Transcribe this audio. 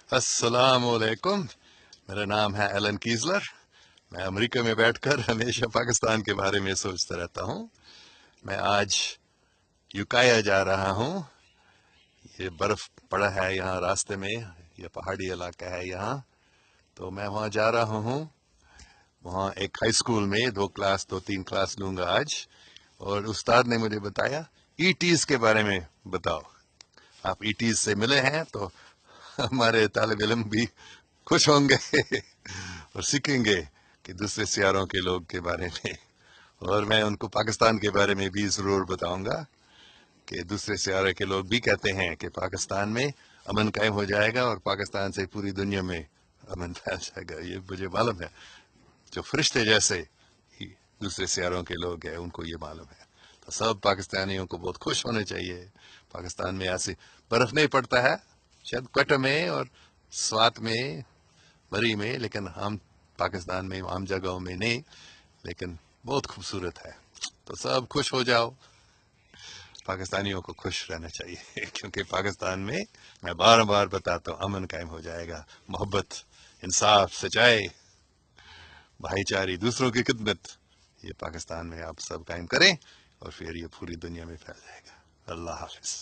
अस्सलाम वालेकुम। मेरा नाम है एलन कीजलर। मैं अमेरिका में बैठकर हमेशा पाकिस्तान के बारे में सोचता रहता हूँ। मैं आज युकाया जा रहा हूँ। ये बर्फ पड़ा है यहाँ रास्ते में, ये पहाड़ी इलाका है यहाँ। तो मैं वहाँ जा रहा हूँ। वहाँ एक हाई स्कूल में दो तीन क्लास लूंगा आज। और उस्ताद ने मुझे बताया ईटीज के बारे में बताओ। आप ईटीज से मिले हैं तो हमारे तालिब इल्म भी खुश होंगे और सीखेंगे कि दूसरे सियारों के लोग के बारे में। और मैं उनको पाकिस्तान के बारे में भी ज़रूर बताऊंगा कि दूसरे सियारे के लोग भी कहते हैं कि पाकिस्तान में अमन कायम हो जाएगा और पाकिस्तान से पूरी दुनिया में अमन फैल जाएगा। ये मुझे मालूम है। जो फरिश्ते जैसे ही दूसरे सियारों के लोग हैं उनको ये मालूम है। तो सब पाकिस्तानियों को बहुत खुश होने चाहिए। पाकिस्तान में ऐसे बर्फ नहीं पड़ता है, शायद क्वेटा में और स्वात में, मरी में, लेकिन हम पाकिस्तान में आम जगहों में नहीं। लेकिन बहुत खूबसूरत है। तो सब खुश हो जाओ। पाकिस्तानियों को खुश रहना चाहिए क्योंकि पाकिस्तान में, मैं बार बार बताता हूँ, अमन कायम हो जाएगा। मोहब्बत, इंसाफ, सच्चाई, भाईचारे, दूसरों की खिदमत, ये पाकिस्तान में आप सब कायम करें और फिर ये पूरी दुनिया में फैल जाएगा। अल्लाह हाफिज।